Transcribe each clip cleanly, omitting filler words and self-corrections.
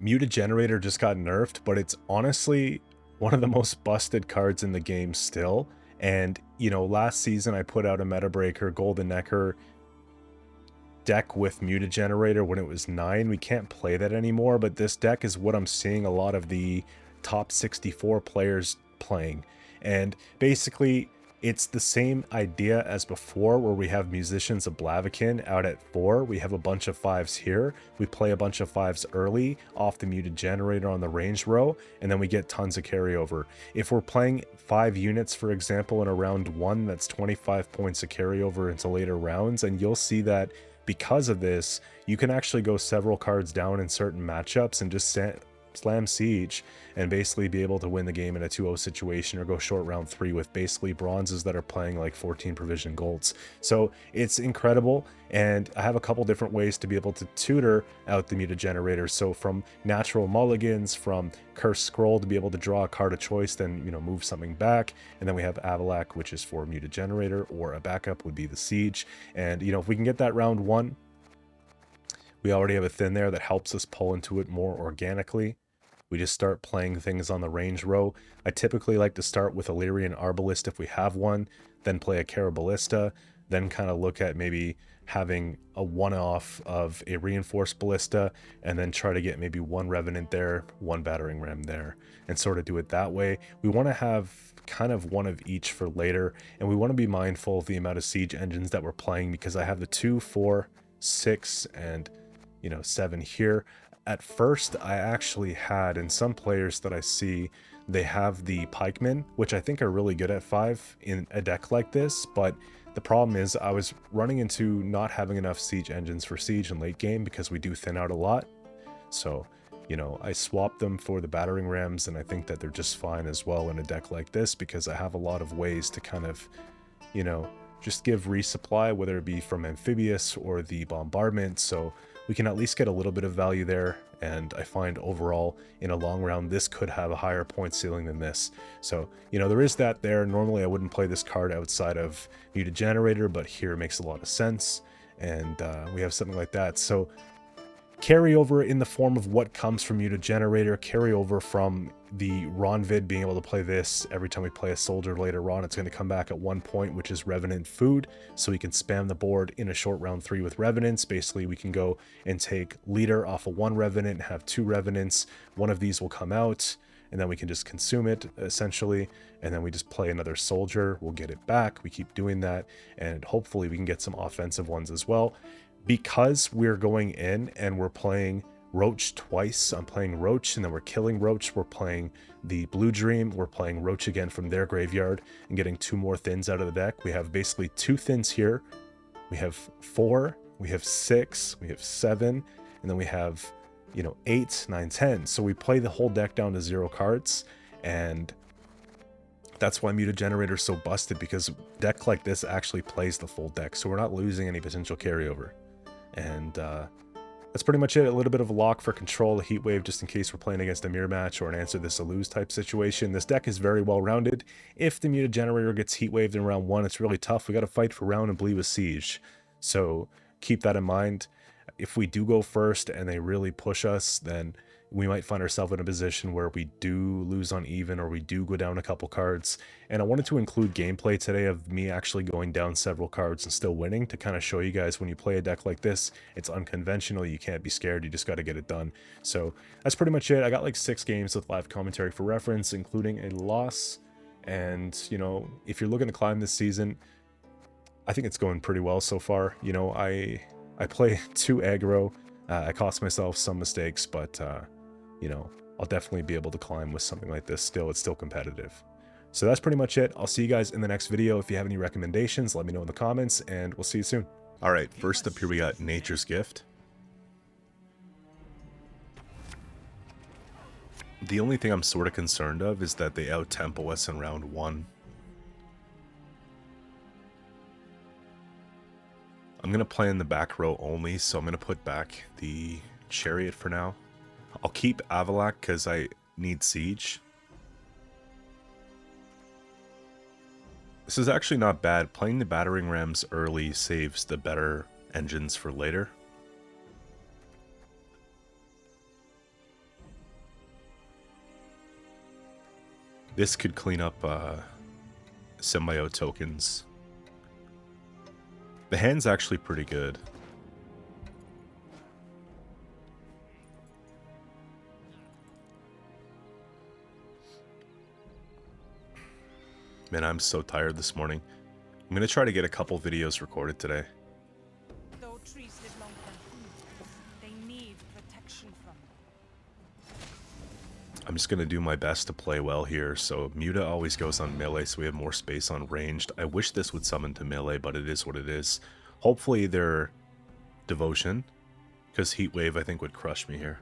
Mutagenerator just got nerfed, but it's honestly one of the most busted cards in the game still. And, you know, last season I put out a meta breaker Golden Nekker deck with Mutagenerator when it was 9. We can't play that anymore, but this deck is what I'm seeing a lot of the top 64 players playing. And basically, it's the same idea as before, where we have Musicians of Blaviken out at 4. We have a bunch of 5s here. We play a bunch of 5s early off the Mutagenerator on the range row, and then we get tons of carryover. If we're playing 5 units, for example, in a round 1, that's 25 points of carryover into later rounds, and you'll see that because of this, you can actually go several cards down in certain matchups and just slam siege and basically be able to win the game in a 2-0 situation, or go short round 3 with basically bronzes that are playing like 14 provision golds. So it's incredible, and I have a couple different ways to be able to tutor out the Mutagenerator. So from natural mulligans, from Cursed Scroll to be able to draw a card of choice, then, you know, move something back, and then we have Avalac, which is for Mutagenerator, or a backup would be the siege. And, you know, if we can get that round 1, we already have a Thin there that helps us pull into it more organically. We just start playing things on the range row. I typically like to start with Illyrian Arbalist if we have one, then play a Caraballista, then kind of look at maybe having a one-off of a Reinforced Ballista, and then try to get maybe one Revenant there, one Battering Ram there, and sort of do it that way. We want to have kind of one of each for later, and we want to be mindful of the amount of siege engines that we're playing, because I have the 2, 4, 6, and, you know, 7 here. At first, I actually had, in some players that I see, they have the pikemen, which I think are really good at 5 in a deck like this, but the problem is I was running into not having enough siege engines for siege in late game, because we do thin out a lot. So, you know, I swapped them for the battering rams, and I think that they're just fine as well in a deck like this, because I have a lot of ways to kind of, you know, just give resupply, whether it be from Amphibious or the bombardment. So we can at least get a little bit of value there, and I find overall in a long round this could have a higher point ceiling than this. So, you know, there is that there. Normally I wouldn't play this card outside of Mutagenerator, but here it makes a lot of sense, and we have something like that. So carryover in the form of what comes from Mutagenerator, carryover from the Ronvid being able to play this every time we play a soldier later on. It's going to come back at 1 point, which is Revenant food, so we can spam the board in a short round 3 with Revenants. Basically, we can go and take leader off of 1 Revenant, have 2 Revenants. One of these will come out, and then we can just consume it, essentially, and then we just play another soldier. We'll get it back. We keep doing that, and hopefully we can get some offensive ones as well. Because we're going in and we're playing Roach twice, I'm playing Roach and then we're killing Roach, we're playing the Blue Dream, we're playing Roach again from their graveyard and getting 2 more thins out of the deck. We have basically 2 thins here, we have 4, we have 6, we have 7, and then we have, you know, 8, 9, 10. So we play the whole deck down to 0 cards, and that's why Mutagenerator is so busted, because a deck like this actually plays the full deck, so we're not losing any potential carryover. And that's pretty much it. A little bit of a lock for control, a heat wave just in case we're playing against a mirror match or an answer this or lose type situation. This deck is very well rounded. If the Mutagenerator gets heat waved in round 1, it's really tough. We got to fight for round and bleed with siege, so keep that in mind. If we do go first and they really push us, then we might find ourselves in a position where we do lose on even, or we do go down a couple cards. And I wanted to include gameplay today of me actually going down several cards and still winning, to kind of show you guys when you play a deck like this, it's unconventional. You can't be scared. You just got to get it done. So that's pretty much it. I got like 6 games with live commentary for reference, including a loss. And, you know, if you're looking to climb this season, I think it's going pretty well so far. You know, I play 2 aggro. I cost myself some mistakes, but you know, I'll definitely be able to climb with something like this still. It's still competitive. So that's pretty much it. I'll see you guys in the next video. If you have any recommendations, let me know in the comments, and we'll see you soon. All right, first up here we got Nature's Gift. The only thing I'm sort of concerned of is that they out-tempo us in round 1. I'm going to play in the back row only, so I'm going to put back the Chariot for now. I'll keep Avalac because I need siege. This is actually not bad. Playing the battering rams early saves the better engines for later. This could clean up symbiote tokens. The hand's actually pretty good. Man, I'm so tired this morning. I'm gonna try to get a couple videos recorded today. Though trees live longer than food, they need protection from. I'm just gonna do my best to play well here. So Muta always goes on melee, so we have more space on ranged. I wish this would summon to melee, but it is what it is. Hopefully their devotion, because Heat Wave I think would crush me here.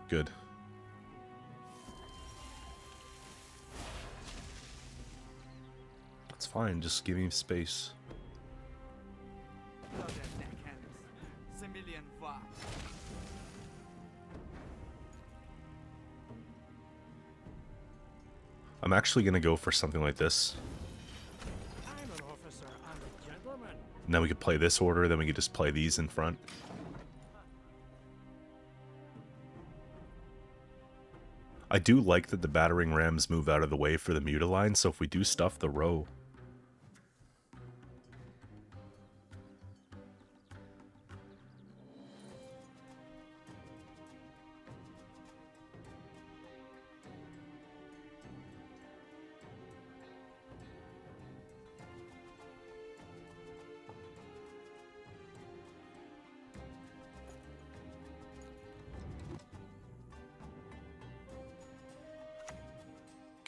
Good. It's fine, just give me space. I'm actually gonna go for something like this. I'm an officer and a gentleman. Now we could play this order, then we could just play these in front. I do like that the battering rams move out of the way for the Muta line, so if we do stuff the row.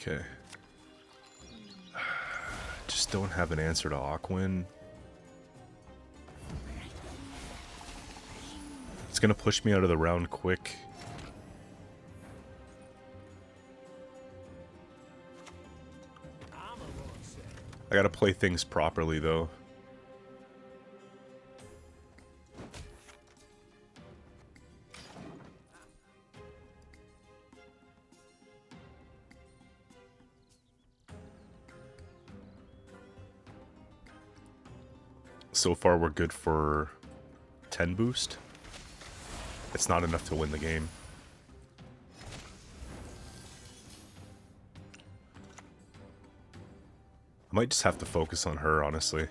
Okay. Just don't have an answer to Aquin. It's gonna push me out of the round quick. I gotta play things properly though. So far we're good for 10 boost. It's not enough to win the game. I might just have to focus on her, honestly.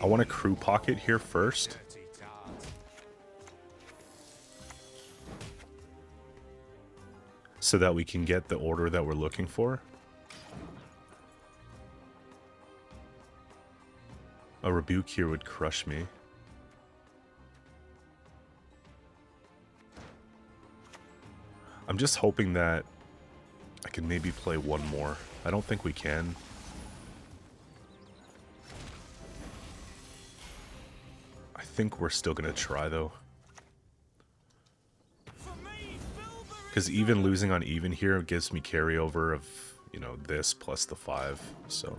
I want a crew pocket here first. So that we can get the order that we're looking for. A rebuke here would crush me. I'm just hoping that I can maybe play one more. I don't think we can. I think we're still gonna try though. Because even losing on even here gives me carryover of, you know, this plus the 5, so.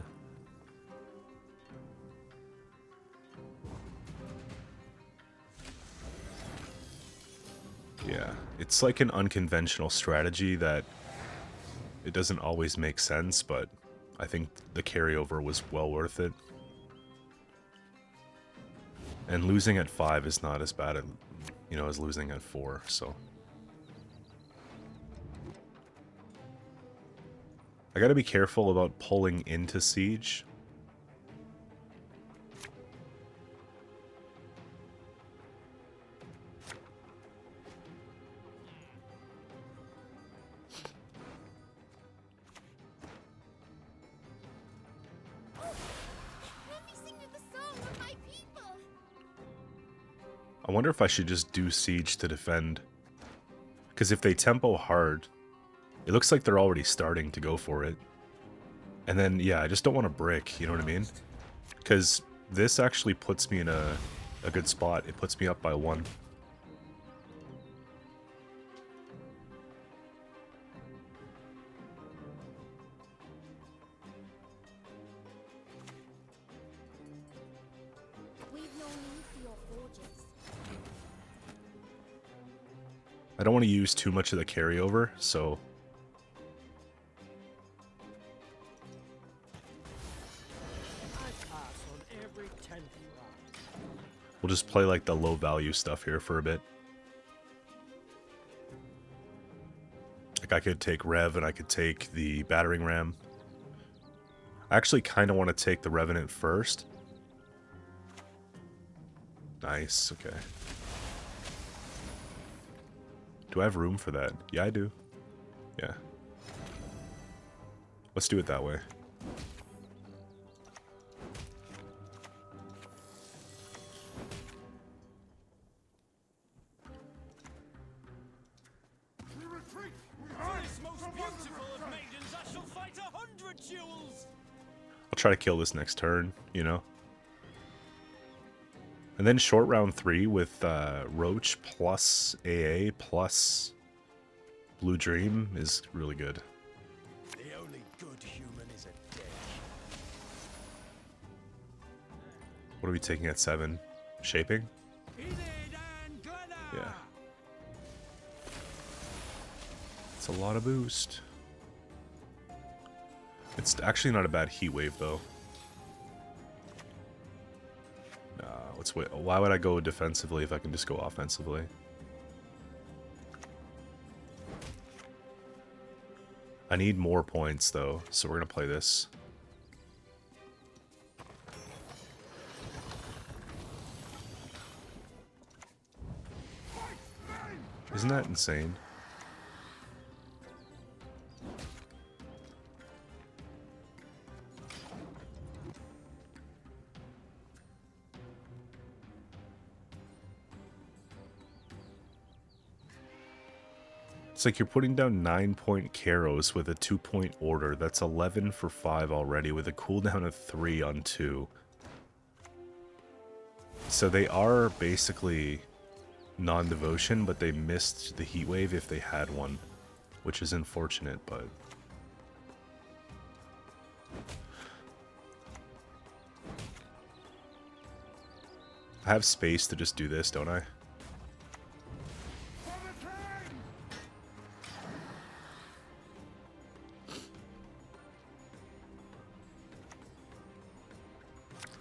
Yeah, it's like an unconventional strategy that it doesn't always make sense, but I think the carryover was well worth it. And losing at 5 is not as bad, you know, as losing at 4, so. I gotta be careful about pulling into siege. I wonder if I should just do siege to defend. Because if they tempo hard, it looks like they're already starting to go for it. And then, yeah, I just don't want to brick, you know what I mean? Because this actually puts me in a good spot. It puts me up by 1. I don't want to use too much of the carryover, so... every 10th you are. We'll just play like the low value stuff here for a bit. Like I could take Rev and I could take the battering ram. I actually kind of want to take the Revenant first. Nice, okay. Do I have room for that? Yeah, I do. Yeah. Let's do it that way. I'll try to kill this next turn, you know? And then short round 3 with Roach plus AA plus Blue Dream is really good. The only good human is a dick. What are we taking at 7? Shaping? Yeah. It's a lot of boost. It's actually not a bad heat wave though. Let's wait. Why would I go defensively if I can just go offensively? I need more points though, so we're gonna play this. Isn't that insane? It's like you're putting down 9-point Karos with a 2-point order. That's 11 for 5 already with a cooldown of 3 on 2. So they are basically non-devotion, but they missed the heat wave if they had one, which is unfortunate, but... I have space to just do this, don't I?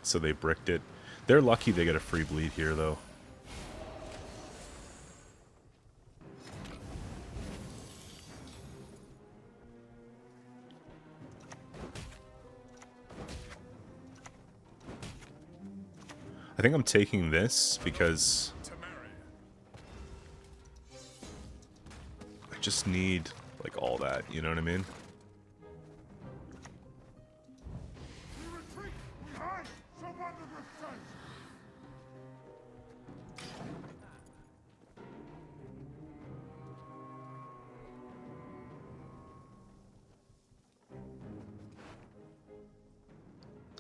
So they bricked it. They're lucky they get a free bleed here, though. I think I'm taking this because I just need, like, all that, you know what I mean?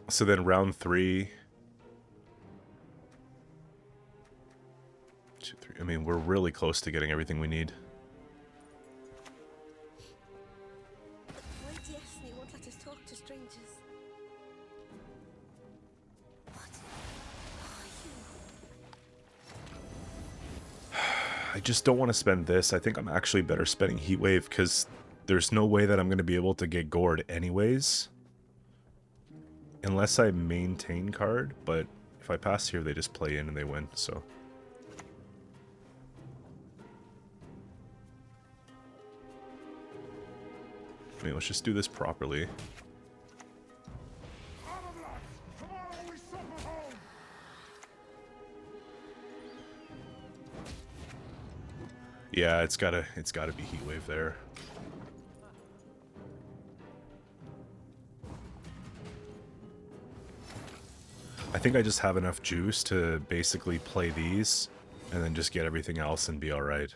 So then round 3... 2, 3... I mean, we're really close to getting everything we need. Why do you won't let us talk to strangers? What are you? I just don't want to spend this. I think I'm actually better spending Heatwave because there's no way that I'm going to be able to get gored anyways. Unless I maintain card, but if I pass here, they just play in and they win, so. I mean, let's just do this properly. Yeah, it's gotta be Heatwave there. I think I just have enough juice to basically play these, and then just get everything else and be alright.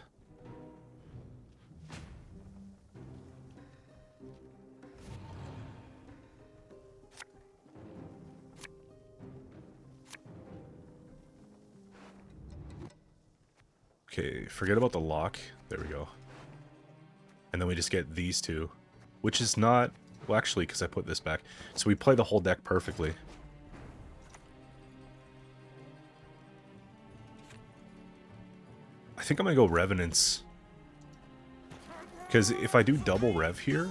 Okay, forget about the lock. There we go. And then we just get these two, which is not... Well, actually, because I put this back. So we play the whole deck perfectly. I think I'm going to go Revenants. Because if I do double Rev here,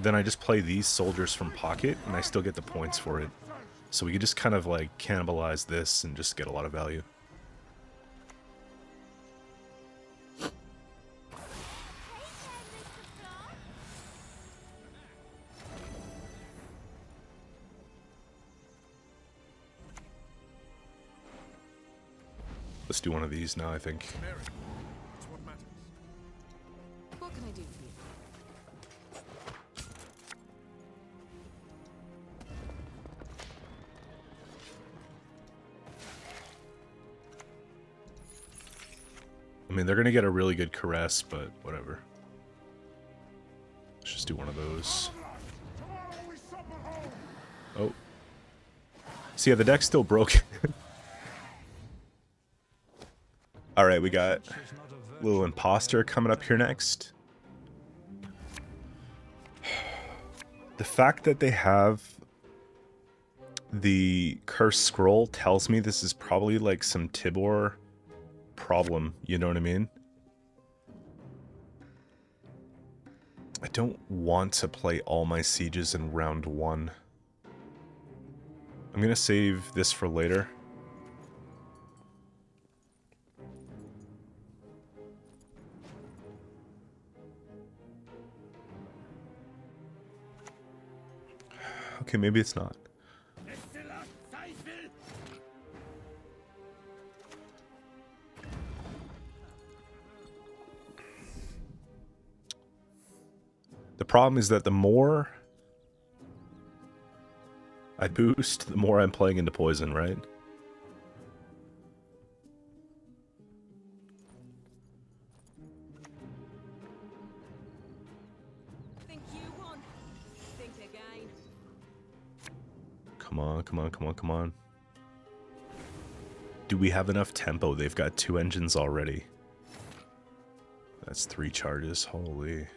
then I just play these soldiers from pocket, and I still get the points for it. So we could just kind of like cannibalize this and just get a lot of value. Let's do one of these now, I think. It's what matters. What can I do for you? I mean, they're going to get a really good caress, but whatever. Let's just do one of those. Oh. So yeah, the deck's still broken. Alright, we got a little Imposter coming up here next. The fact that they have the Cursed Scroll tells me this is probably like some Tibor problem, you know what I mean? I don't want to play all my sieges in round 1. I'm gonna save this for later. Okay, maybe it's not. The problem is that the more I boost, the more I'm playing into poison, right? Think you won? Think again. Come on, come on, come on, come on. Do we have enough tempo? They've got 2 engines already. That's 3 charges, holy.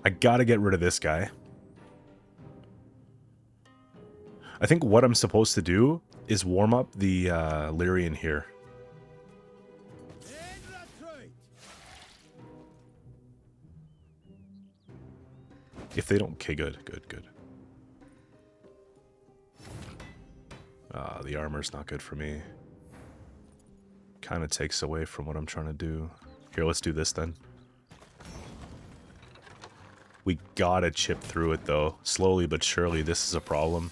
I gotta get rid of this guy. I think what I'm supposed to do is warm up the Lyrian here. If they don't... Okay, good, good, good. The armor's not good for me. Kind of takes away from what I'm trying to do. Here, let's do this then. We gotta chip through it though. Slowly but surely, this is a problem.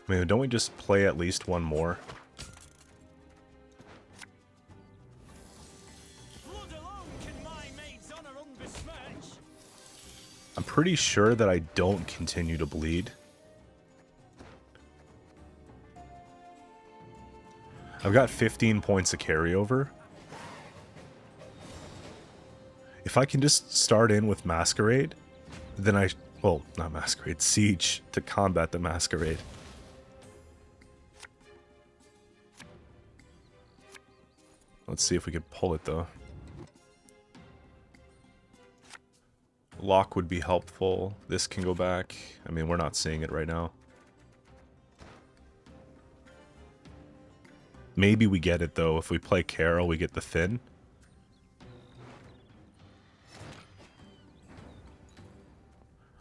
I mean, don't we just play at least one more? I'm pretty sure that I don't continue to bleed. I've got 15 points of carryover. If I can just start in with Masquerade, then I... Well, not Masquerade, Siege to combat the Masquerade. Let's see if we can pull it, though. Lock would be helpful. This can go back. I mean, we're not seeing it right now. Maybe we get it, though. If we play Carol, we get the Thin.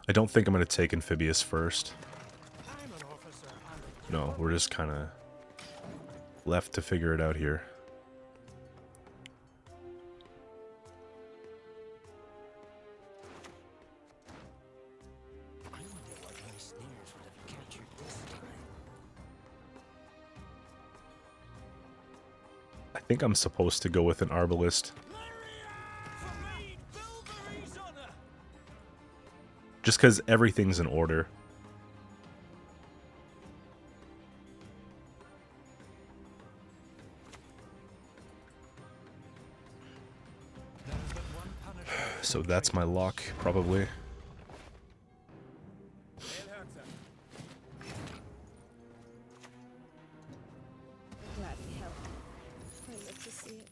I don't think I'm going to take Amphibious first. No, we're just kind of left to figure it out here. I think I'm supposed to go with an Arbalist. Just because everything's in order. So that's my lock, probably. Gladly help. I love to see it.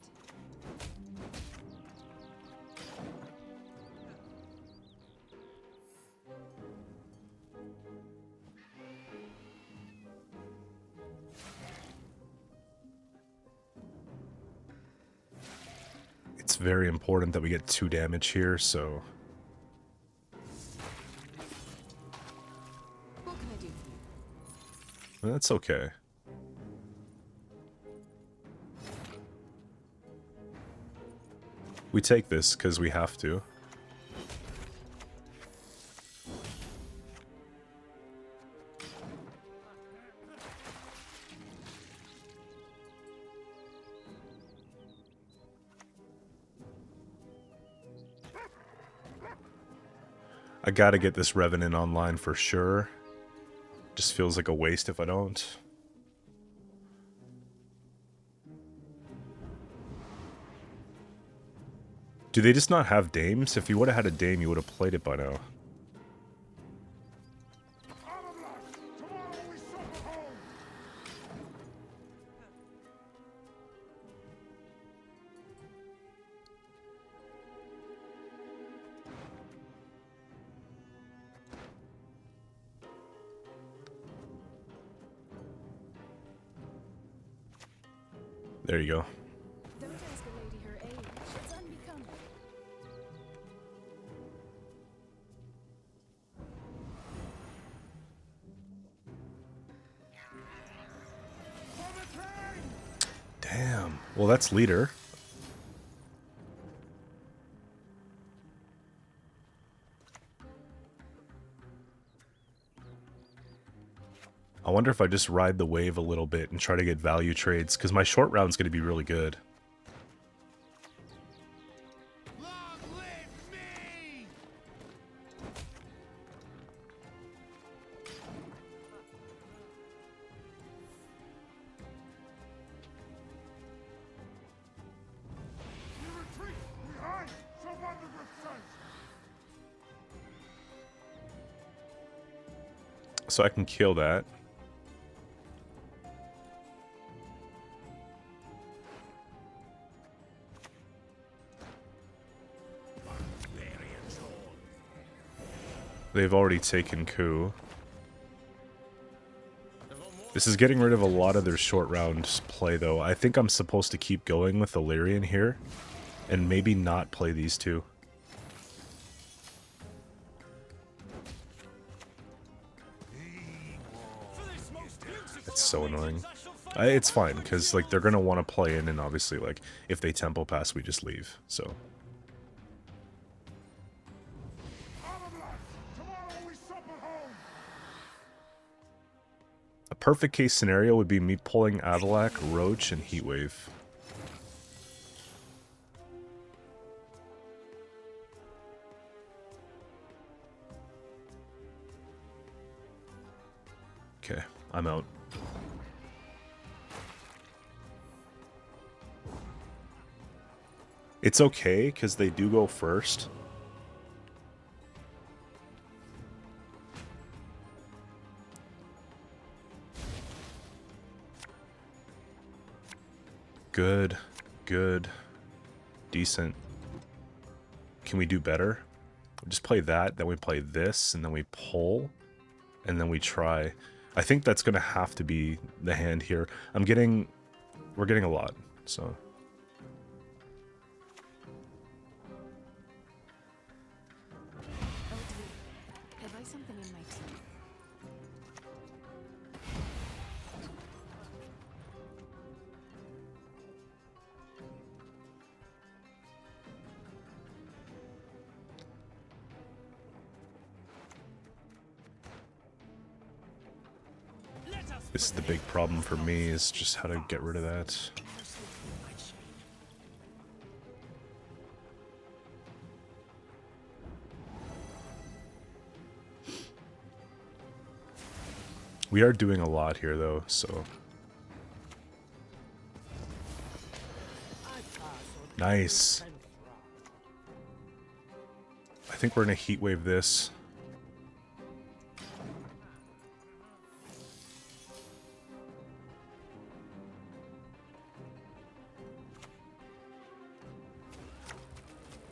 very important that we get 2 damage here, so... What can I do for you? That's okay. We take this because we have to. I gotta get this Revenant online for sure. Just feels like a waste if I don't. Do they just not have dames? If you would have had a dame, you would have played it by now. There you go. Don't ask a lady her age. It's unbecoming. Damn. Well, that's leader. I wonder if I just ride the wave a little bit and try to get value trades, because my short round's going to be really good. Long live me! You retreat! We hide! So wonderful sense! So I can kill that. They've already taken Ku. This is getting rid of a lot of their short round play, though. I think I'm supposed to keep going with Illyrian here, and maybe not play these two. It's so annoying. It's fine, because like they're gonna want to play in, and obviously, like if they tempo pass, we just leave. So. A perfect case scenario would be me pulling Avalak, Roach, and Heatwave. Okay, I'm out. It's okay, because they do go first. Good, good, decent. Can we do better? We just play that, then we play this, and then we pull, and then we try. I think that's gonna have to be the hand here. We're getting a lot, so. Oh dear. Have I something in my tea? This is the big problem for me, is just how to get rid of that. We are doing a lot here, though, so... Nice. I think we're gonna heatwave this.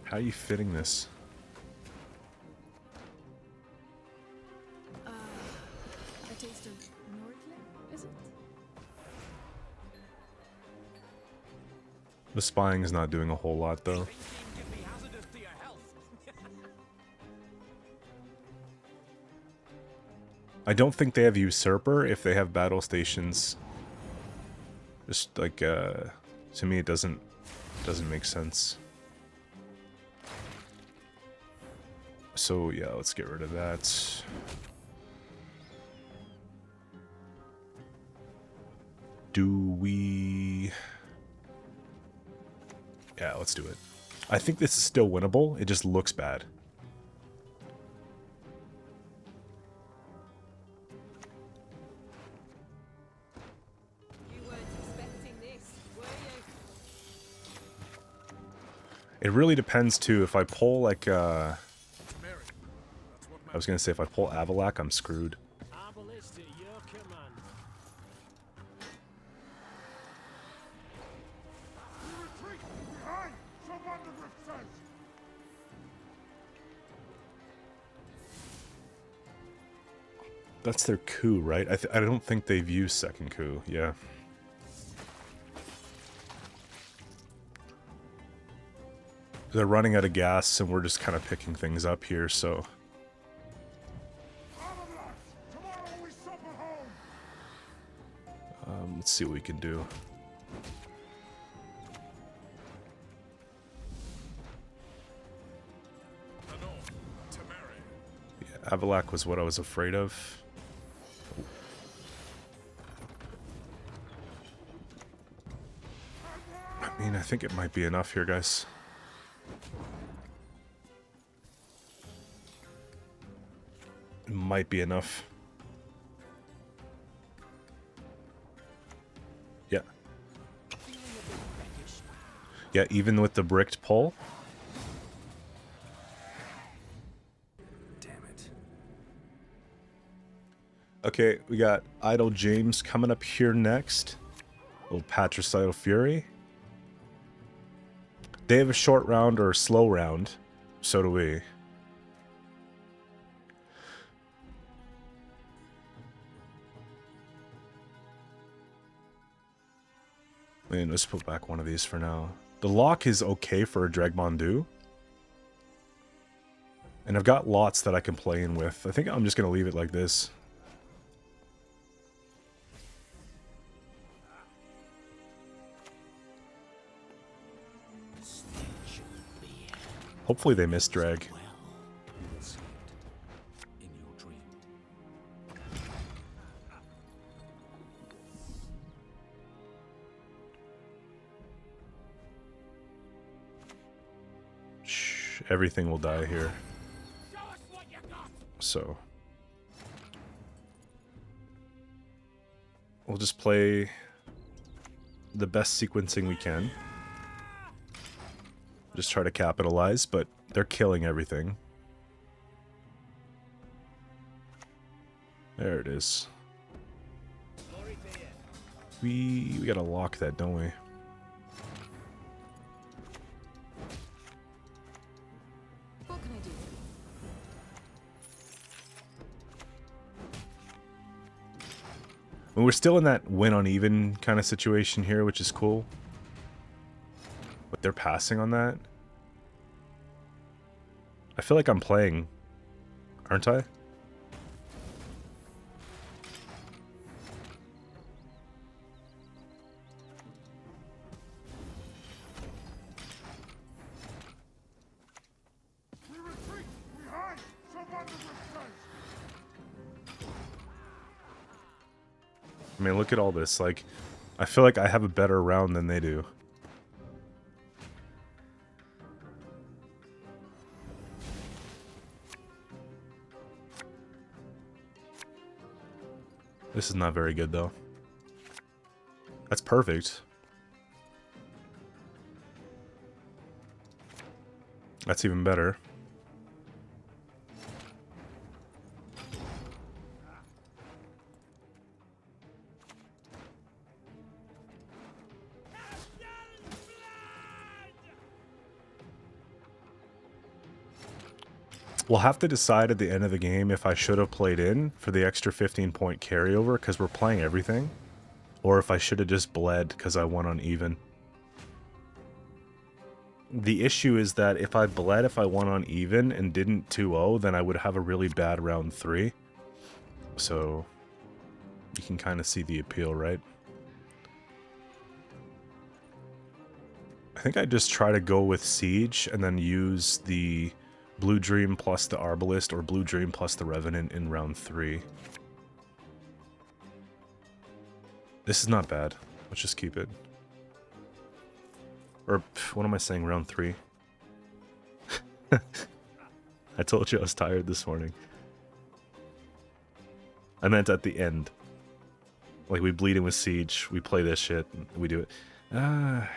How are you fitting this? A taste of Nordland, is it? The spying is not doing a whole lot, though. I don't think they have Usurper if they have battle stations. Just like, to me it doesn't make sense. So yeah, let's get rid of that. Do we... Yeah, let's do it. I think this is still winnable, it just looks bad. It really depends too. If I pull like I was gonna say if I pull Avalak, I'm screwed. That's their coup, right? I don't think they've used second coup. Yeah. They're running out of gas, and we're just kind of picking things up here, so... let's see what we can do. Yeah, Avalak was what I was afraid of. I mean, I think it might be enough here, guys. It might be enough. Yeah. Yeah, even with the bricked pull. Damn it. Okay, we got Idle James coming up here next. Little Patricidal Fury. They have a short round or a slow round. So do we. Man, let's put back one of these for now. The lock is okay for a Dragmondu. And I've got lots that I can play in with. I think I'm just going to leave it like this. Hopefully they miss drag. Shh, everything will die here. So we'll just play the best sequencing we can. Just try to capitalize, but they're killing everything. There it is. We gotta lock that, don't we? What can I do? We're still in that win on even kind of situation here, which is cool. But they're passing on that. I feel like I'm playing, aren't I? We retreat! We hide! Someone to retreat! I mean, look at all this. Like, I feel like I have a better round than they do. This is not very good, though. That's perfect. That's even better. We'll have to decide at the end of the game if I should have played in for the extra 15-point carryover because we're playing everything, or if I should have just bled because I won on even. The issue is that if I bled if I won on even and didn't 2-0, then I would have a really bad round 3. So you can kind of see the appeal, right? I think I just try to go with Siege and then use the Blue Dream plus the Arbalist or Blue Dream plus the Revenant in round 3. This is not bad. Let's just keep it. Or, what am I saying, round 3? I told you I was tired this morning. I meant at the end. Like, we bleed in with Siege, we play this shit, and we do it. I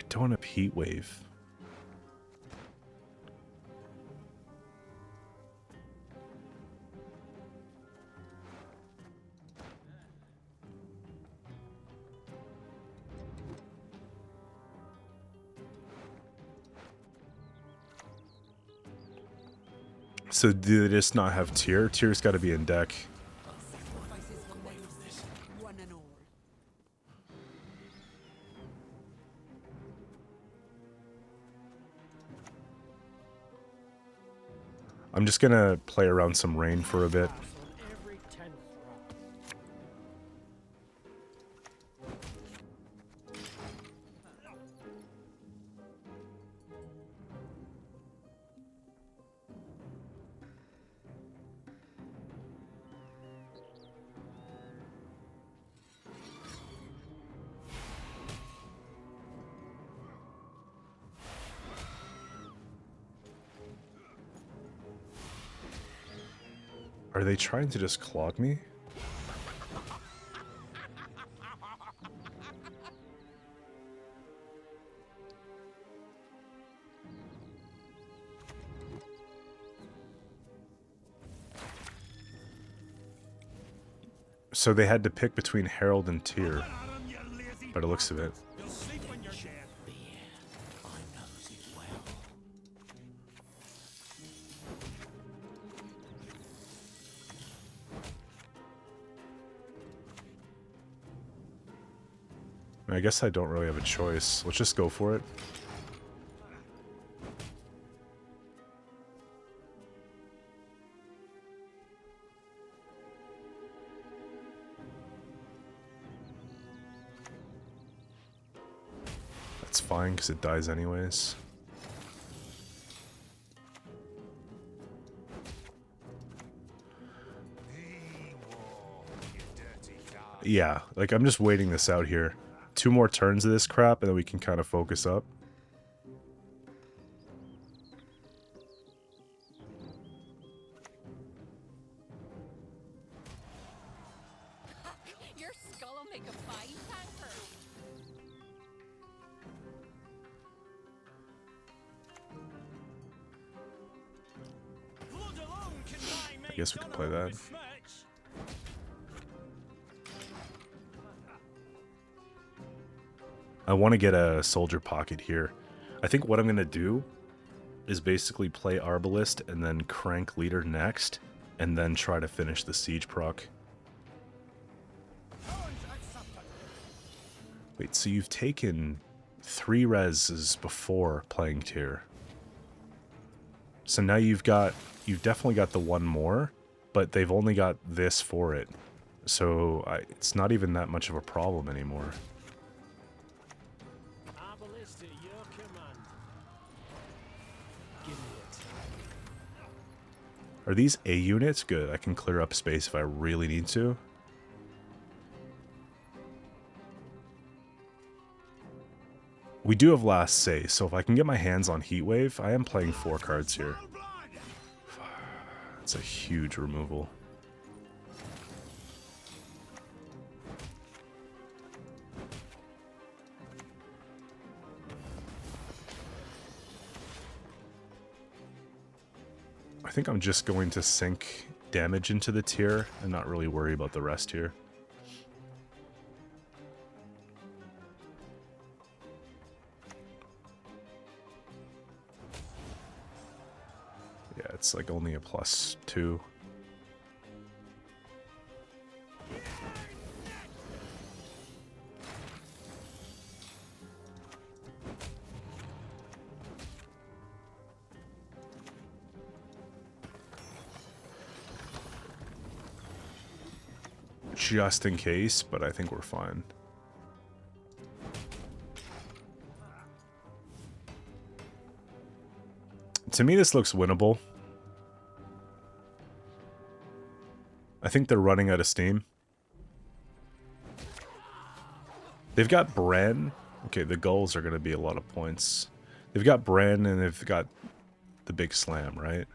don't have Heat Wave. So do they just not have tier? Tier's got to be in deck. I'm just gonna play around some rain for a bit. Are they trying to just clog me? So they had to pick between Herald and Tyr, by the looks of it. I guess I don't really have a choice. Let's just go for it. That's fine, because it dies anyways. Yeah, like I'm just waiting this out here. 2 more turns of this crap, and then we can kind of focus up. Your skull will make a fine tanker. I guess we can play that. I want to get a soldier pocket here. I think what I'm going to do is basically play Arbalist and then crank leader next, and then try to finish the siege proc. Wait, so you've taken 3 reses before playing tier. So now you've definitely got the 1 more, but they've only got this for it. So it's not even that much of a problem anymore. Are these A units? Good, I can clear up space if I really need to. We do have last say, so if I can get my hands on Heatwave, I am playing 4 cards here. It's a huge removal. I think I'm just going to sink damage into the tier and not really worry about the rest here. Yeah, it's like only a +2. just in case, but I think we're fine. To me, this looks winnable. I think they're running out of steam. They've got Bran. Okay, the goals are going to be a lot of points. They've got Bran and they've got the big slam, right?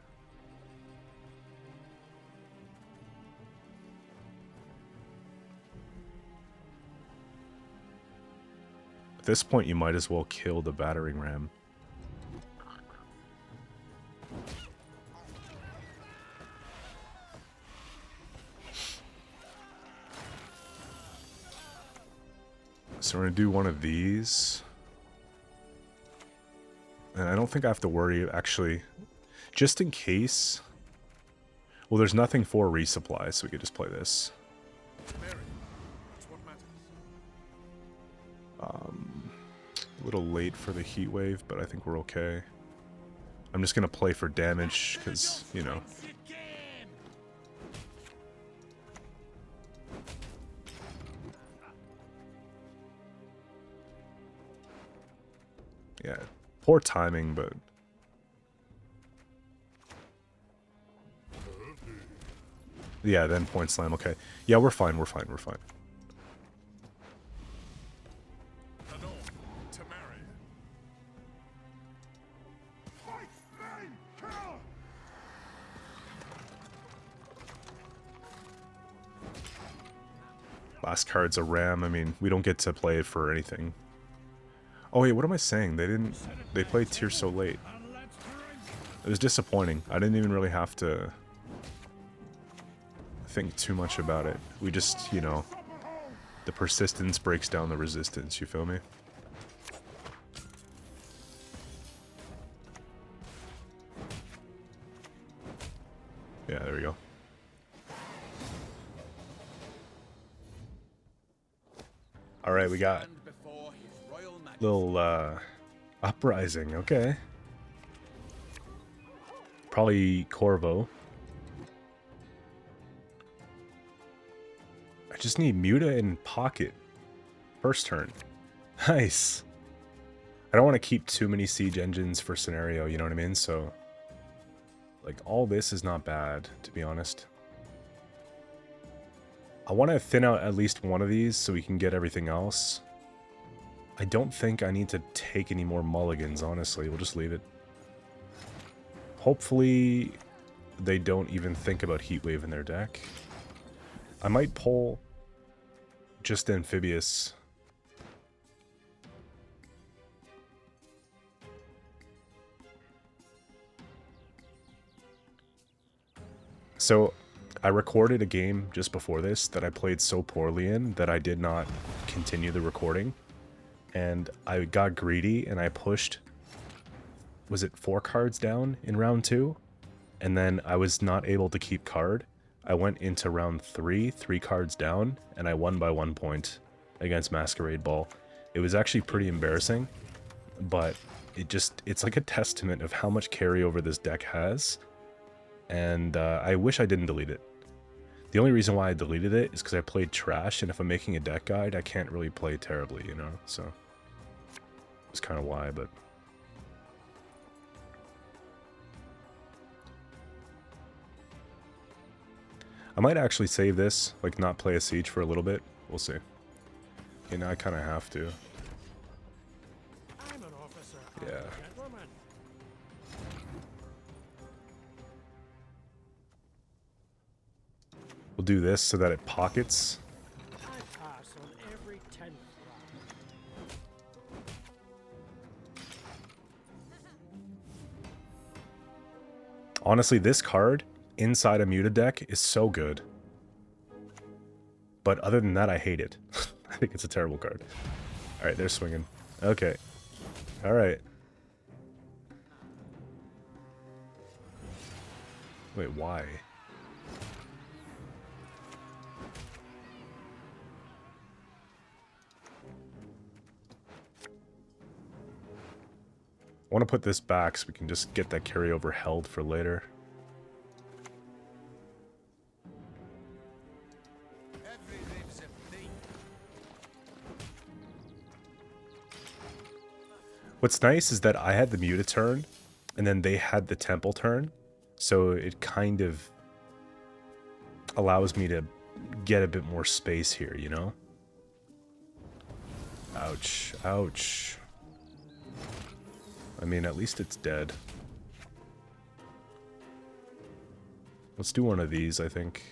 At this point, you might as well kill the battering ram. So we're going to do one of these. And I don't think I have to worry, actually. Just in case. Well, there's nothing for resupply, so we could just play this. A little late for the heat wave, but I think we're okay. I'm just going to play for damage, because, you know. Yeah, poor timing, but... Yeah, then point slam, okay. Yeah, we're fine, we're fine, we're fine. Last card's a ram. I mean, we don't get to play it for anything. Oh wait, what am I saying? They played tier so late. It was disappointing. I didn't even really have to think too much about it. We just, you know, the persistence breaks down the resistance, you feel me? Yeah, there we go. Alright, we got little Uprising, okay. Probably Corvo. I just need Muta in pocket. First turn. Nice. I don't want to keep too many siege engines for scenario, you know what I mean? So, like, all this is not bad, to be honest. I want to thin out at least one of these so we can get everything else. I don't think I need to take any more mulligans, honestly. We'll just leave it. Hopefully, they don't even think about Heatwave in their deck. I might pull just Amphibious. So, I recorded a game just before this that I played so poorly in that I did not continue the recording. And I got greedy and I pushed, was it 4 cards down in round 2? And then I was not able to keep card. I went into round 3, 3 cards down, and I won by 1 point against Masquerade Ball. It was actually pretty embarrassing, but it's like a testament of how much carryover this deck has. And I wish I didn't delete it. The only reason why I deleted it is because I played trash, and if I'm making a deck guide, I can't really play terribly, you know? So, it's kind of why, but... I might actually save this, like not play a siege for a little bit. We'll see. Okay, now I kind of have to. I'm an officer. Yeah. Gentlemen. We'll do this so that it pockets. I pass on every 10th round. Honestly, this card inside a Muta deck is so good. But other than that, I hate it. I think it's a terrible card. Alright, they're swinging. Okay. Alright. Wait, why? I want to put this back so we can just get that carryover held for later. Every What's nice is that I had the Muta turn, and then they had the Temple turn, so it kind of allows me to get a bit more space here, you know? Ouch, ouch. I mean, at least it's dead. Let's do one of these, I think.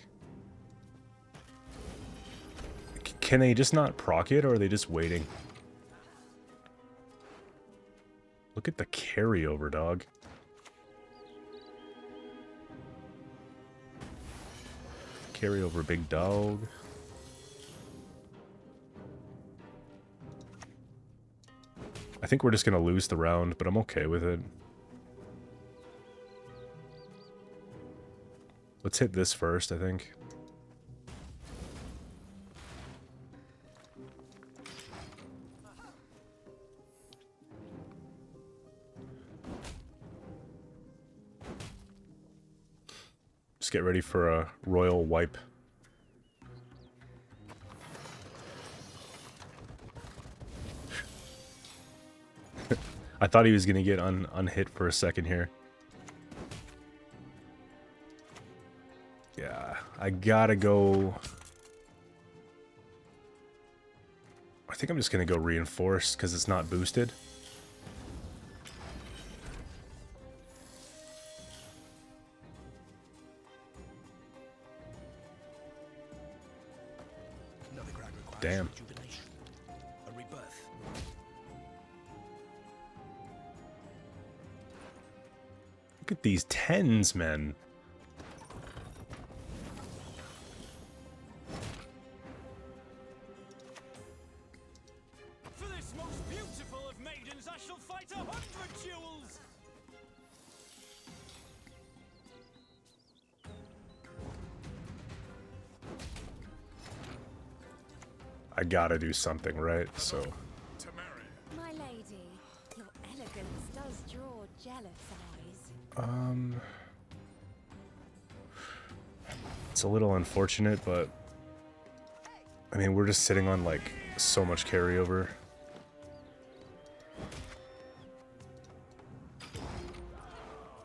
Can they just not proc it, or are they just waiting? Look at the carryover, dog. Carryover, big dog. I think we're just gonna lose the round, but I'm okay with it. Let's hit this first, I think. Just get ready for a royal wipe. I thought he was gonna get unhit for a second here. Yeah, I gotta go. I think I'm just gonna go reinforced because it's not boosted. Damn. A rebirth. Look at these 10s, man. For this most beautiful of maidens, I shall fight 100 duels. I gotta do something, right? So. To marry. My lady, your elegance does draw jealous eyes. It's a little unfortunate, but I mean, we're just sitting on like so much carryover.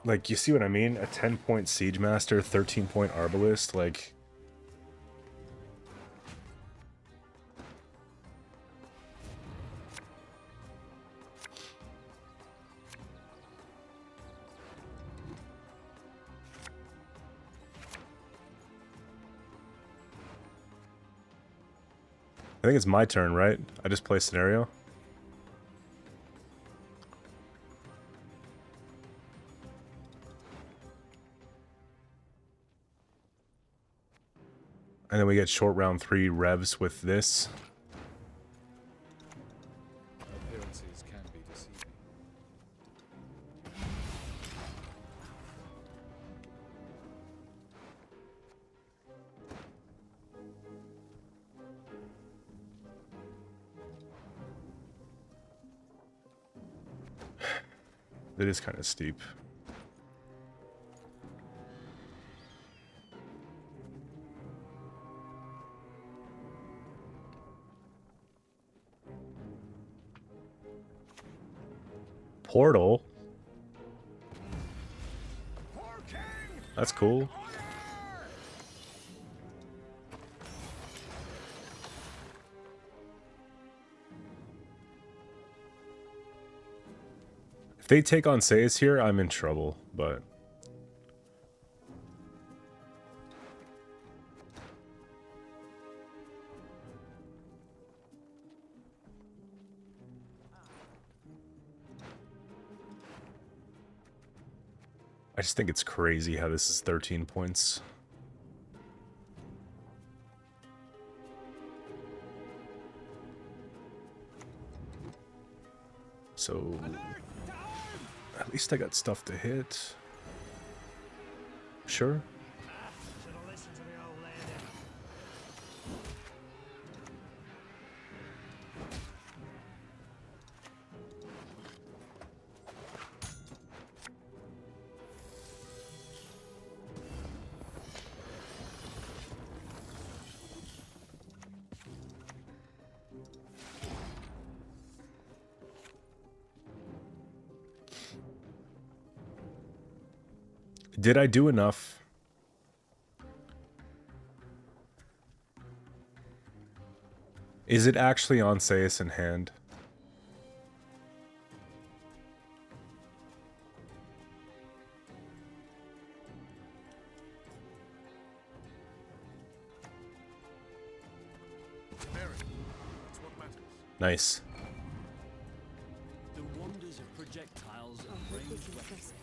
Like, you see what I mean? A 10-point Siege Master, 13-point Arbalist, like... I think it's my turn, right? I just play scenario. And then we get short round 3 revs with this. Appearances can be deceiving. It is kind of steep. Portal? That's cool. If they take on Scoia'tael here, I'm in trouble, but... I just think it's crazy how this is 13 points. So... at least I got stuff to hit. Sure. Did I do enough? Is it actually on Seius in hand? Nice. The wonders of projectiles and ranged weapons.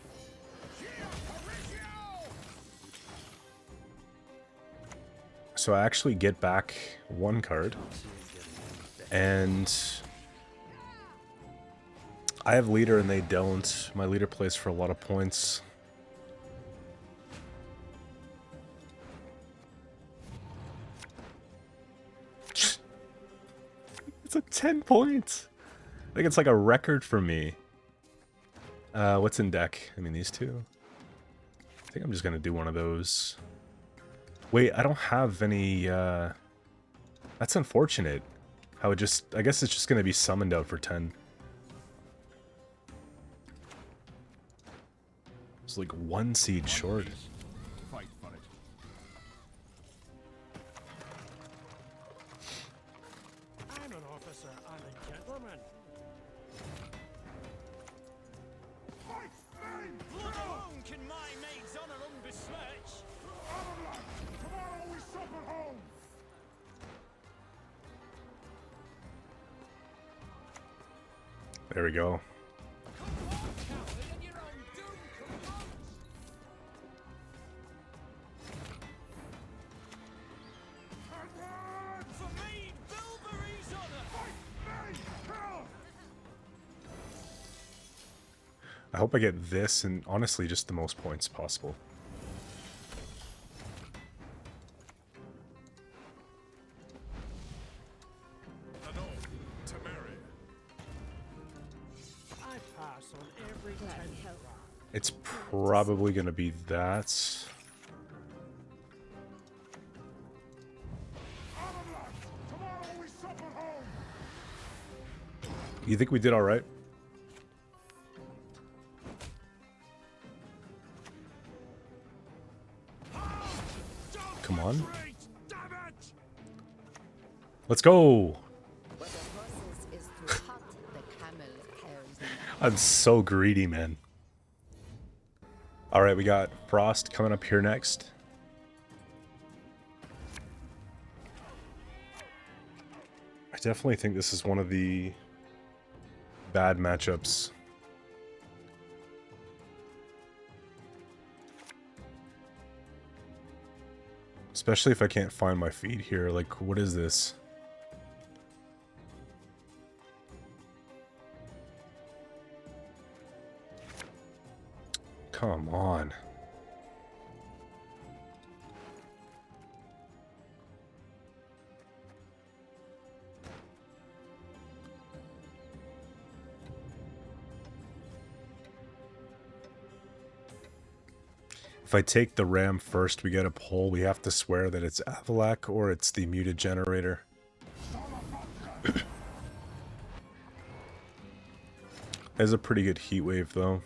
So I actually get back one card. And I have leader and they don't. My leader plays for a lot of points. It's a 10 points. I think it's like a record for me. What's in deck? I mean, these two. I think I'm just gonna do one of those. Wait, I don't have any, that's unfortunate. How it just, I guess it's just gonna be summoned out for 10. It's like 1 seed short. Fight for it. I'm an officer and a gentleman. Fight, flame! Blood alone can my maid's honor unbesmirch. Honor blood! Tomorrow we sup at home! There we go. Come on, coward, and your own doom comes. Advance! For me, Bilberry's honor. Fight, me, kill! I hope I get this and honestly just the most points possible. I pass on every 10th round. It's probably gonna be that. Honor blood! Tomorrow we sup at home! You think we did alright? Come on. Great! Damn it! Let's go! Where the horses is too hot, the camel cares not. I'm so greedy, man. Alright, we got Frost coming up here next. I definitely think this is one of the bad matchups. Especially if I can't find my feed here. Like, what is this? Come on. If I take the ram first, we get a poll. We have to swear that it's Avalak or it's the Mutagenerator. There's a pretty good heat wave, though.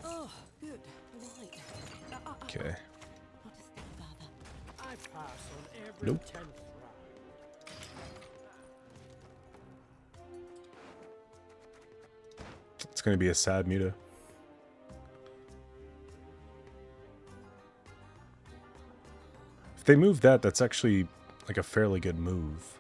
Oh, good. Right. Okay. Not a step further. I pass on every Nope. 10th round. It's going to be a sad Muta. If they move that, that's actually like a fairly good move.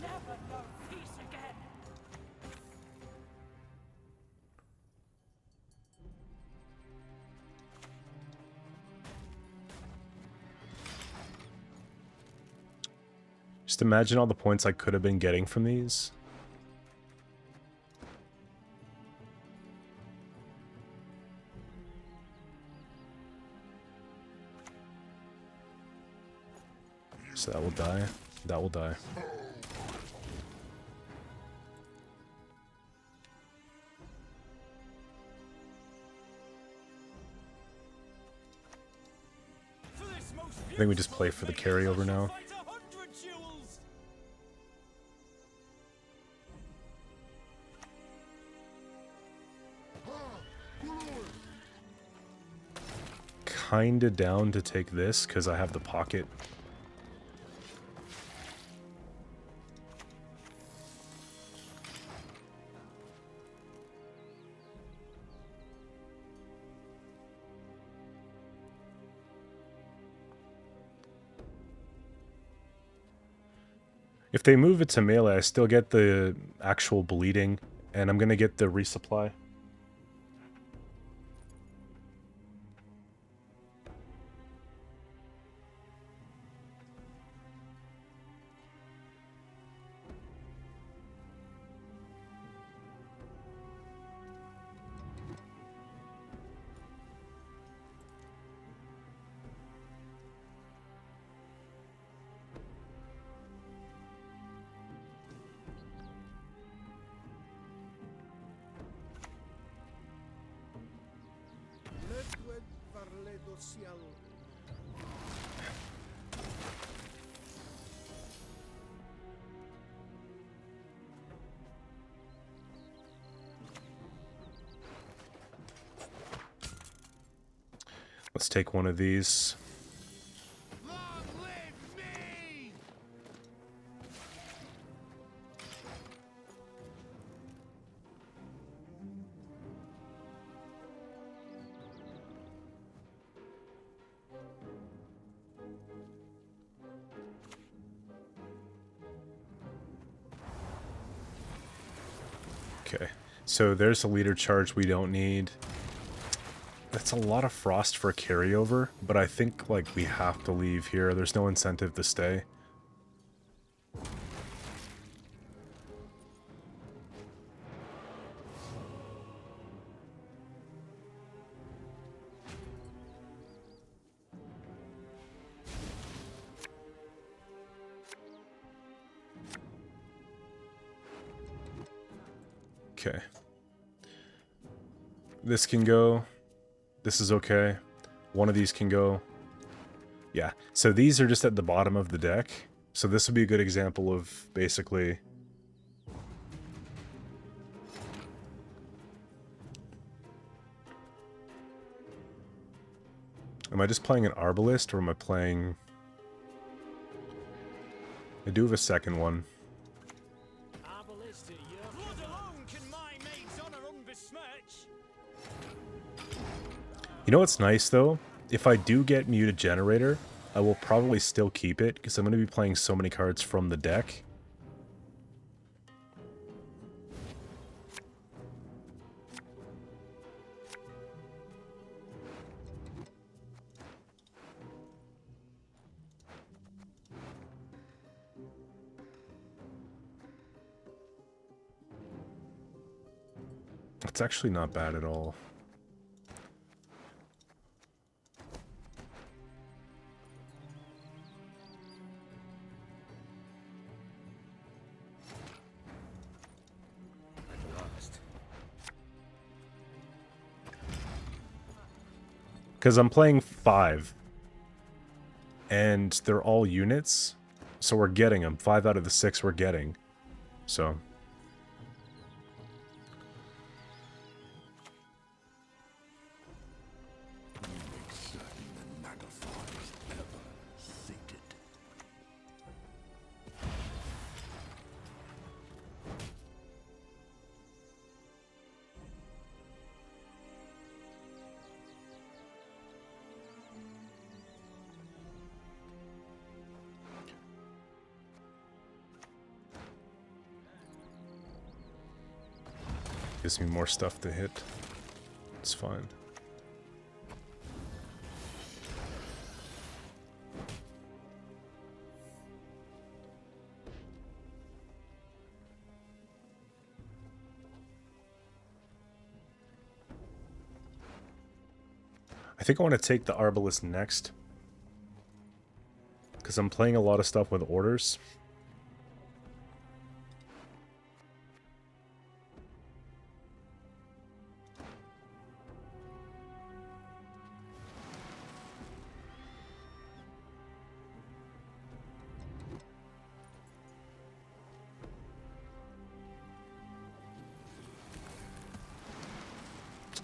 Never know peace again. Just imagine all the points I could have been getting from these. So that will die. That will die. I think we just play for the carryover now. Kinda down to take this because I have the pocket. If they move it to melee, I still get the actual bleeding, and I'm gonna get the resupply. Let's take one of these. Long live me! Okay, so there's a leader charge we don't need. That's a lot of frost for a carryover, but I think, like, we have to leave here. There's no incentive to stay. Okay. This can go. This is okay. One of these can go. Yeah, so these are just at the bottom of the deck. So this would be a good example of basically... Am I just playing an Arbalist, or am I playing... I do have a second one. You know what's nice, though? If I do get Mutagenerator, I will probably still keep it, because I'm going to be playing so many cards from the deck. It's actually not bad at all. Because I'm playing 5. And they're all units. So we're getting them. 5 out of the 6 we're getting. So... Gives me more stuff to hit. It's fine. I think I want to take the Arbalist next. because I'm playing a lot of stuff with orders.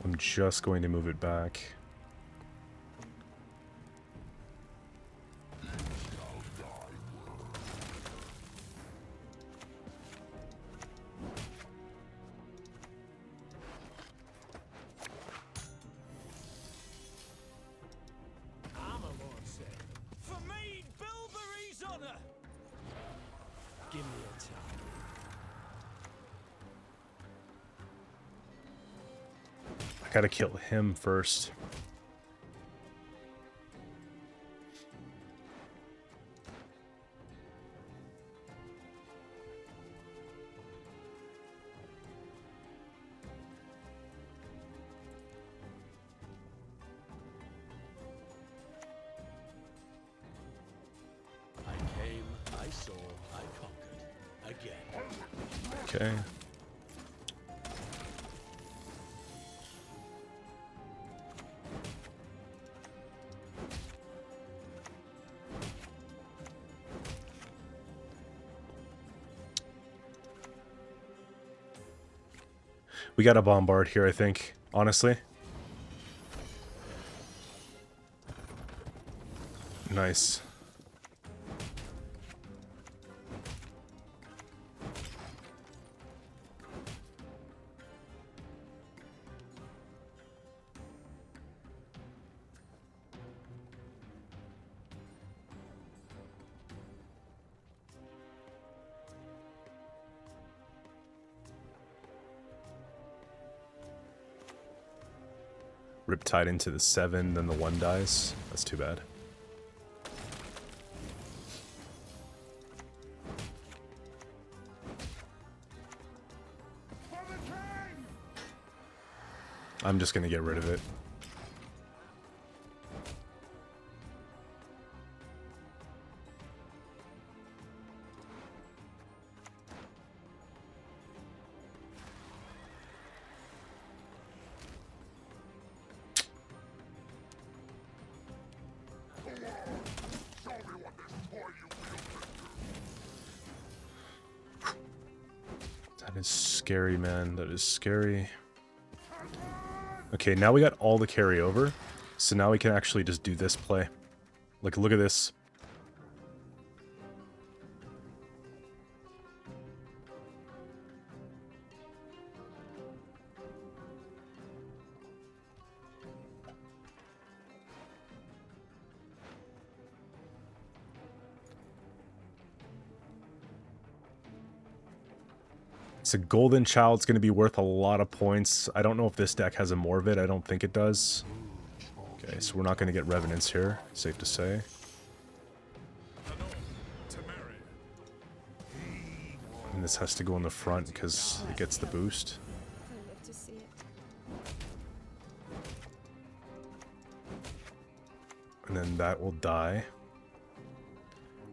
I'm just going to move it back. I'm a lord said. For me, Bilberry's honor! Give me a time. I gotta kill him first. I came, I saw, I conquered. Again. Okay. We got a bombard here, I think, honestly. Nice. Riptide into the 7, then the 1 dies. That's too bad. For the king! I'm just gonna get rid of it. That is scary, man. That is scary. Okay, now we got all the carryover. So now we can actually just do this play. Like, look at this. It's a golden child. It's going to be worth a lot of points. I don't know if this deck has a more of it. I don't think it does. Okay, so we're not going to get Revenants here. Safe to say. And this has to go in the front because it gets the boost. I love to see it. And then that will die.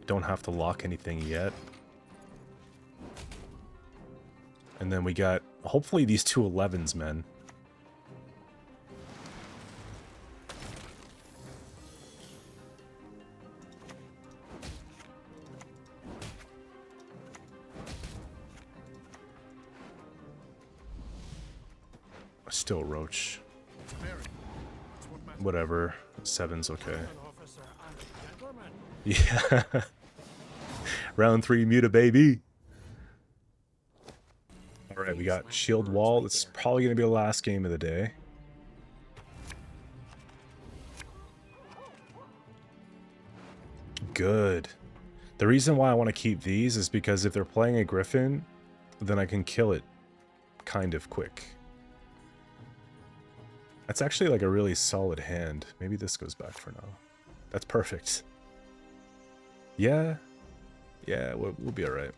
Don't have to lock anything yet. And then we got, hopefully, these 2 11s, man. Still Roach. Whatever. 7's okay. An officer and a gentleman. Yeah. Round 3 Muta, baby. Alright, we got Shield Wall. This is probably going to be the last game of the day. Good. The reason why I want to keep these is because if they're playing a Griffin, then I can kill it kind of quick. That's actually like a really solid hand. Maybe this goes back for now. That's perfect. Yeah. Yeah, we'll be alright.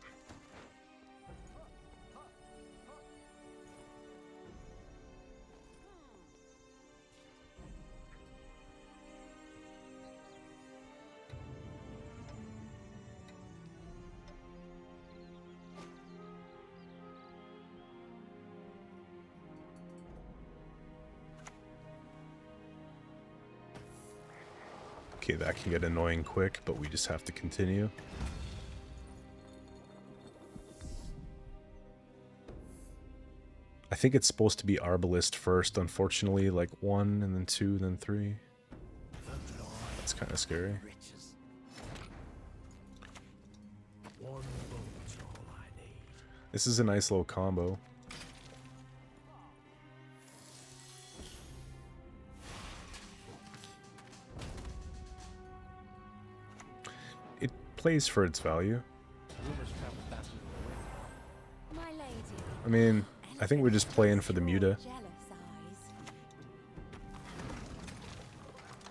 Okay, that can get annoying quick, but we just have to continue. I think it's supposed to be Arbalist first, unfortunately, like 1, and then 2, then 3. That's kind of scary. Riches. One bullet's all I need. This is a nice little combo. It plays for its value. My lady. I mean, I think we're just playing for the Muta. Jealous eyes.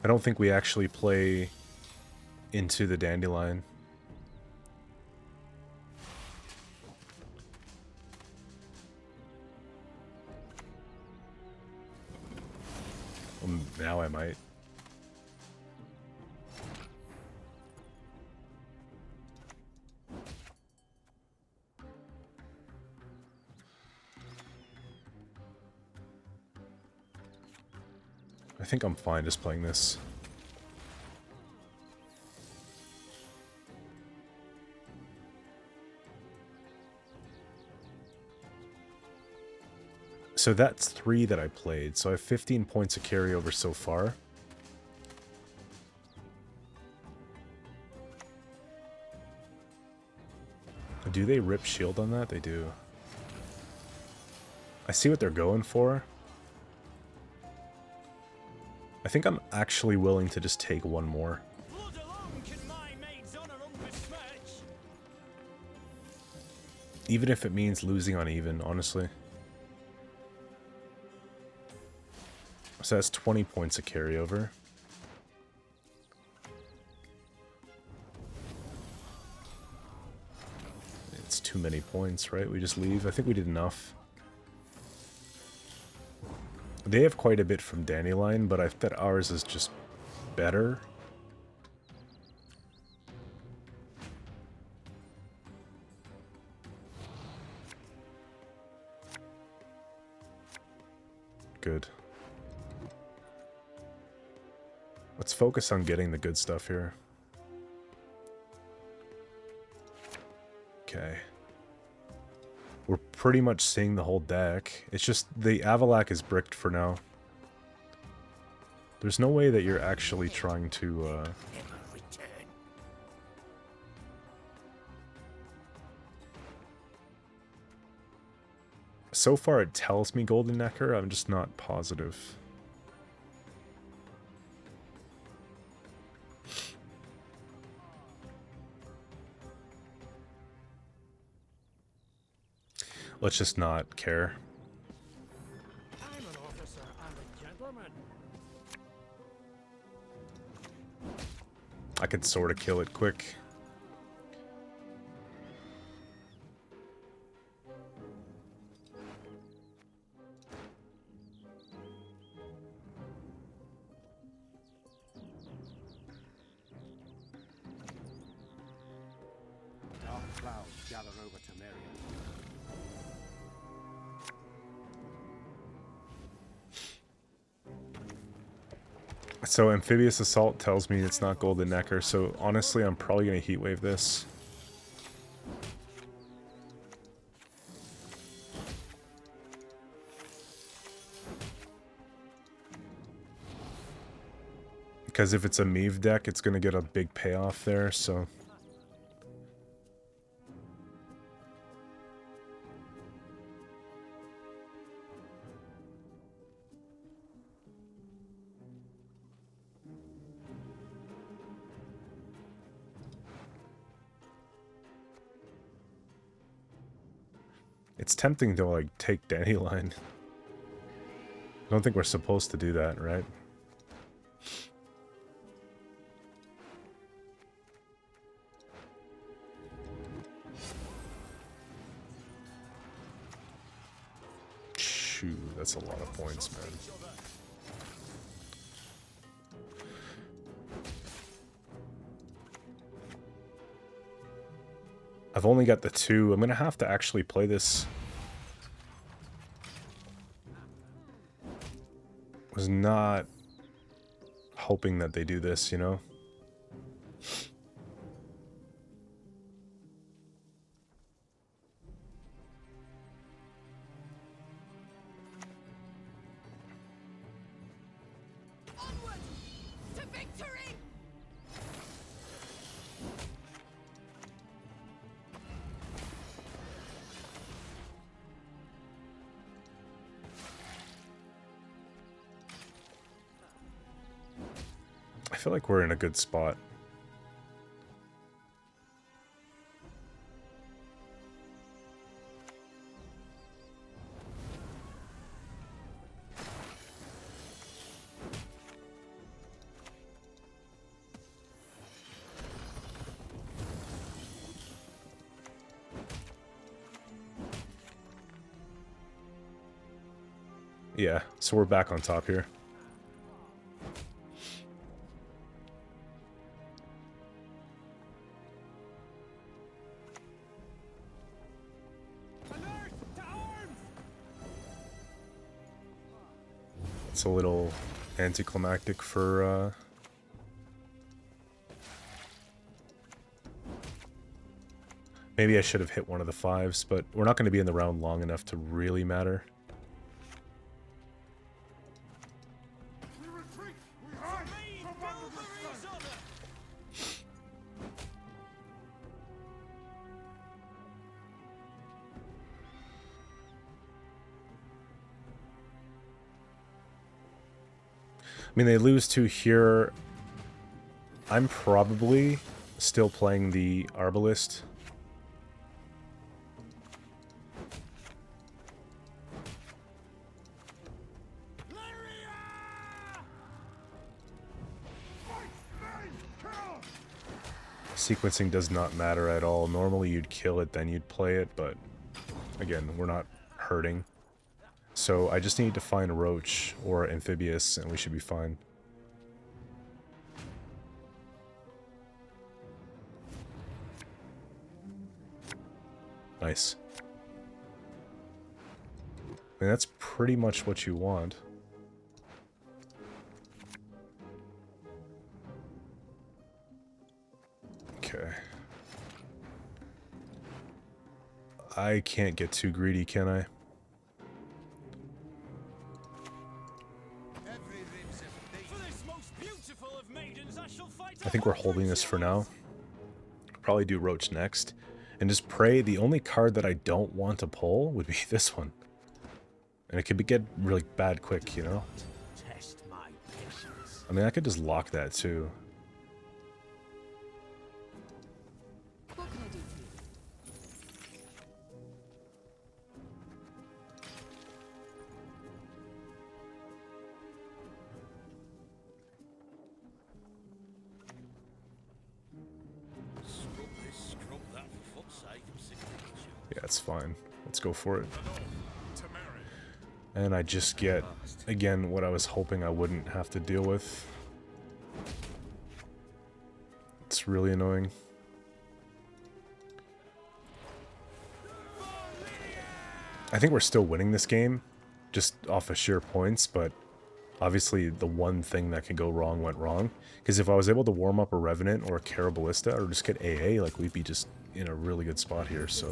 I don't think we actually play into the Dandelion. Now I might. I think I'm fine just playing this. So that's 3 that I played, so I have 15 points of carryover so far. Do they rip shield on that? They do. I see what they're going for. I think I'm actually willing to just take 1 more. Blood alone can my maid's honor unbesmirch. Even if it means losing on even, honestly. So that's 20 points of carryover. It's too many points, right? We just leave. I think we did enough. They have quite a bit from Dandelion, but I bet ours is just better. Good. Let's focus on getting the good stuff here. Okay. We're pretty much seeing the whole deck. It's just the Avalak is bricked for now. There's no way that you're actually trying to... So far it tells me Golden Nekker, I'm just not positive. Let's just not care. I'm an officer and a gentleman. I could sort of kill it quick. Dark clouds gather over to Merian. So Amphibious Assault tells me it's not Golden Nekker, so honestly I'm probably going to Heatwave this. Because if it's a Meave deck, it's going to get a big payoff there, so... It's tempting to, like, take Dandelion. I don't think we're supposed to do that, right? Shoot, that's a lot of points, man. I've only got the 2. I'm gonna have to actually play this. Was not hoping that they do this, you know? Onward to victory! I feel like we're in a good spot. Yeah, so we're back on top here. Alert! To arms! It's a little anticlimactic for maybe I should have hit one of the 5s, but we're not going to be in the round long enough to really matter. We retreat! We hide! Someone to defend! I mean, they lose 2 here. I'm probably still playing the Arbalist. Sequencing does not matter at all. Normally you'd kill it, then you'd play it, but again, we're not hurting. So I just need to find Roach or Amphibious, and we should be fine. Nice. I mean, that's pretty much what you want. Okay. I can't get too greedy, can I? I think we're holding this for now. Probably do Roach next. And just pray. The only card that I don't want to pull would be this one. And it could get really bad quick, you know? Test my patience. I mean, I could just lock that too. What can I do for you? Scrub this, scrub that, for fuck's sake, I'm sick of it. Yeah, it's fine. Let's go for it. And I just get, again, what I was hoping I wouldn't have to deal with. It's really annoying. I think we're still winning this game, just off of sheer points, but obviously the one thing that could go wrong went wrong. Because if I was able to warm up a Revenant or a Carabalista or just get AA, like, we'd be just in a really good spot here, so... A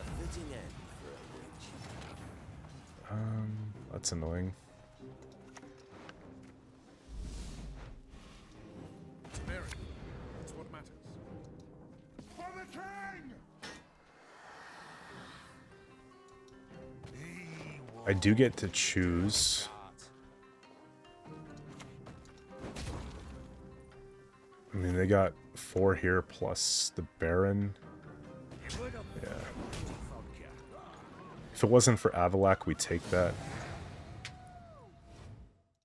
fitting end for a witch. That's annoying. Mary, that's what matters. For the king! I do get to choose. I mean, they got 4 here plus the Baron. Yeah. If it wasn't for Avalak, we'd take that.